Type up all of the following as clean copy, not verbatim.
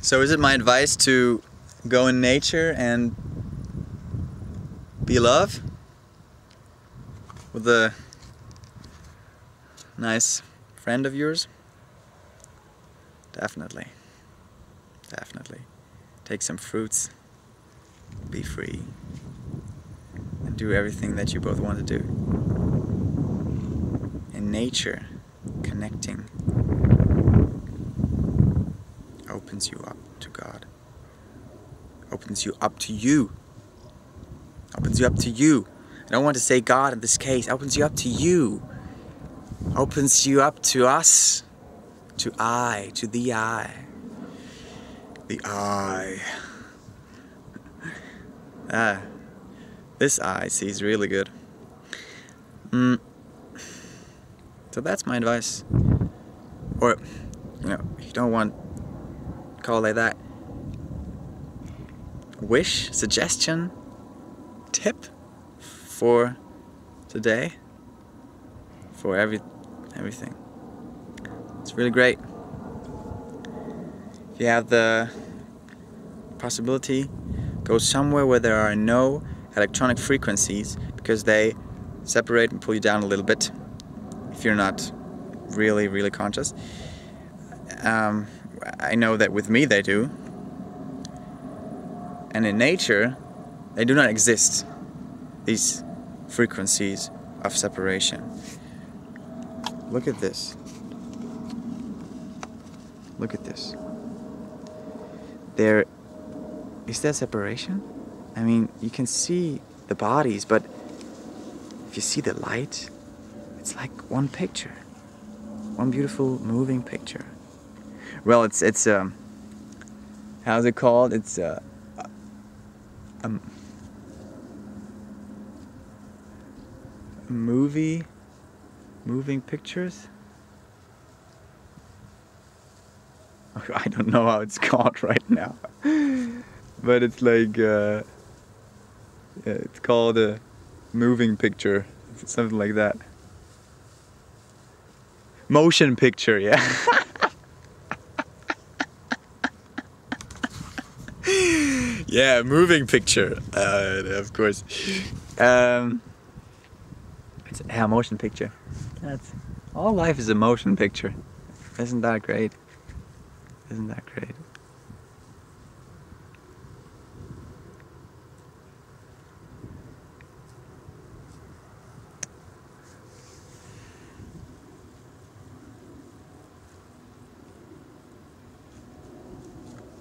So is it my advice to go in nature and be love with a nice friend of yours? Definitely. Definitely. Take some fruits, be free, and do everything that you both want to do. In nature, connecting opens you up to God. Opens you up to you. Opens you up to you. I don't want to say God in this case. Opens you up to you. Opens you up to us. To I. To the I. The I. This eye sees really good. So that's my advice. Or, if you don't want to call it like that, wish, suggestion, tip for today, for everything. It's really great. If you have the possibility, go somewhere where there are no electronic frequencies, because they separate and pull you down a little bit if you're not really conscious. I know that with me they do. And in nature, they do not exist, these frequencies of separation. Look at this. Look at this. Is there separation? I mean, you can see the bodies, but if you see the light, it's like one picture. One beautiful moving picture. Well, it's how's it called? It's moving pictures? I don't know how it's called right now. But it's like it's called a moving picture. Something like that. Motion picture, yeah. Yeah, moving picture. Of course. It's a motion picture. All life is a motion picture. Isn't that great? Isn't that great?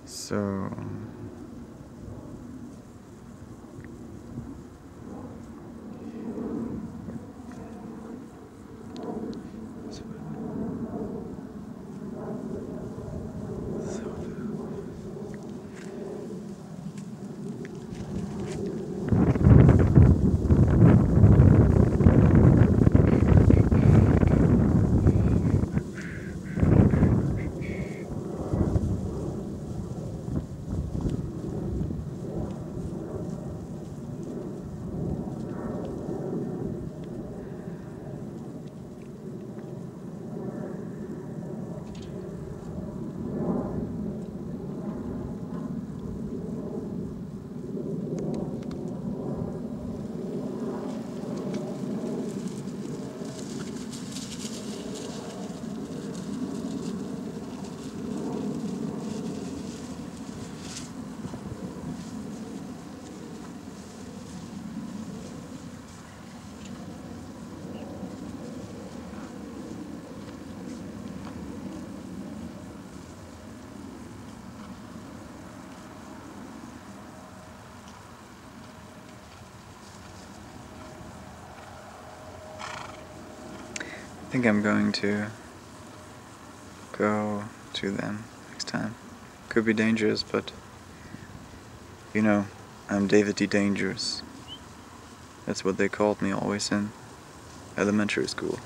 So I think I'm going to go to them next time. Could be dangerous, but I'm David D. Dangerous. That's what they called me always in elementary school.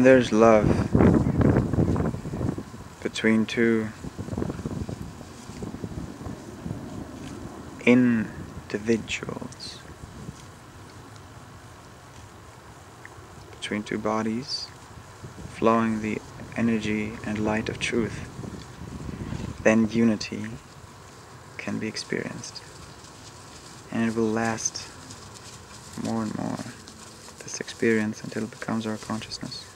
When there's love between two individuals, between two bodies, flowing the energy and light of truth, then unity can be experienced. And it will last more and more, this experience, until it becomes our consciousness.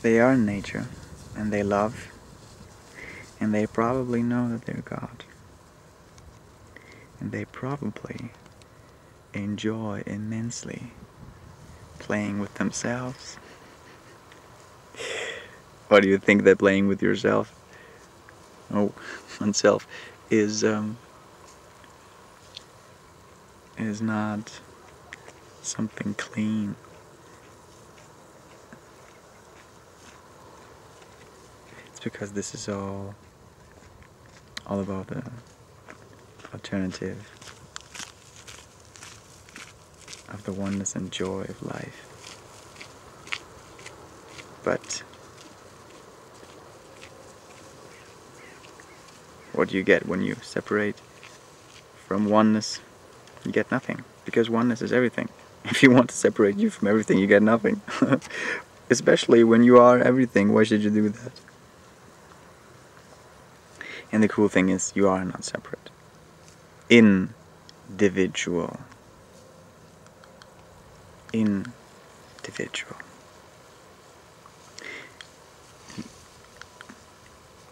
They are in nature, and they love, and they probably know that they're God. And they probably enjoy immensely playing with themselves. What do you think they're playing with yourself? Oh, oneself is not something clean. Because this is all about the alternative of the oneness and joy of life. But what do you get when you separate from oneness? You get nothing, because oneness is everything. If you want to separate you from everything, you get nothing. Especially when you are everything, why should you do that? And the cool thing is, you are not separate. Individual. Individual.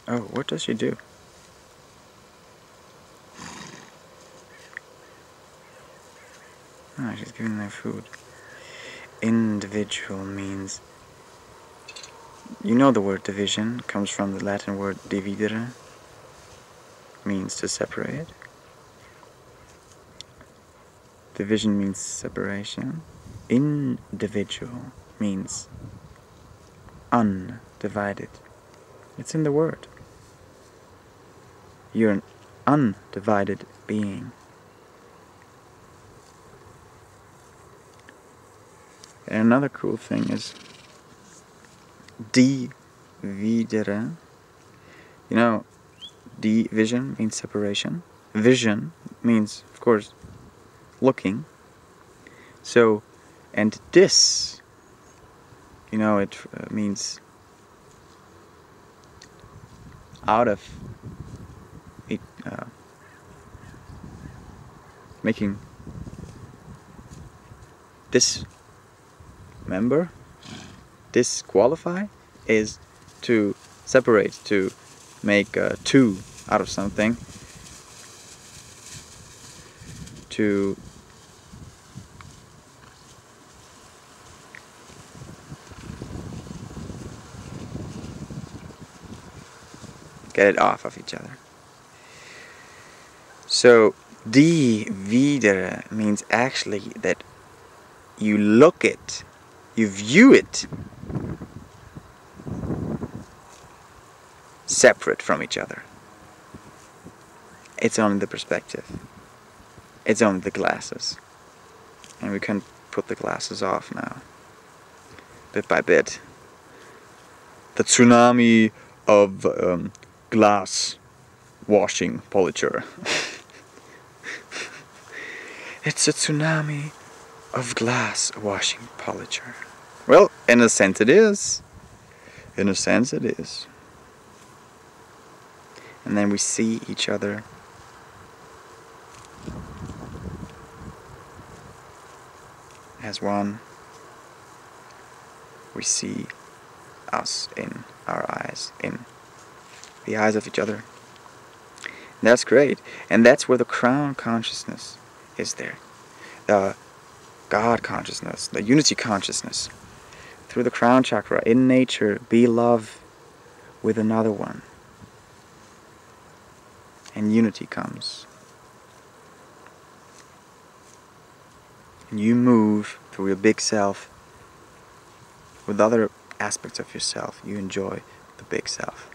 Oh, what does she do? Oh, she's giving them food. Individual means... You know the word division comes from the Latin word dividere. Means to separate. Division means separation. Individual means undivided. It's in the word. You're an undivided being. And another cool thing is dividere. You know, division means separation. Vision means, of course, looking. So, and dis, you know, it means out of it, making disqualify is to separate, to make two out of something, to get it off of each other. So dividere means actually that you look it, you view it separate from each other. It's only the perspective. It's only the glasses. And we can put the glasses off now. Bit by bit. The tsunami of glass washing polyture. It's a tsunami of glass washing polyture. Well, in a sense it is. In a sense it is. And then we see each other as one. We see us in our eyes, in the eyes of each other. And that's great. And that's where the crown consciousness is there. The God consciousness, the unity consciousness. Through the crown chakra, in nature, be love with another one. And unity comes. When you move through your big self with other aspects of yourself, you enjoy the big self.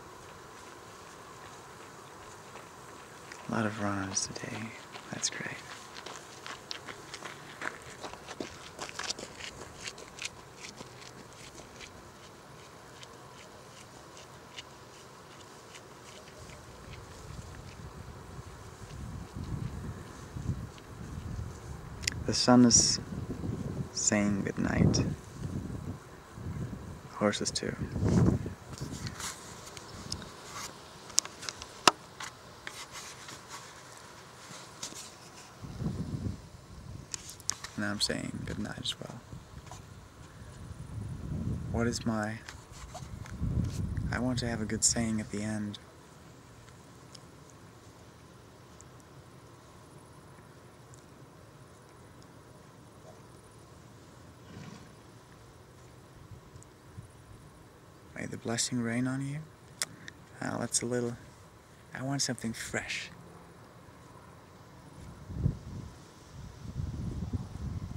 A lot of runners today. That's great. The sun is saying goodnight. Horses too. And I'm saying goodnight as well. What is my... I want to have a good saying at the end. May the blessing rain on you. That's a little... I want something fresh.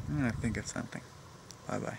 I'm gonna think of something. Bye-bye.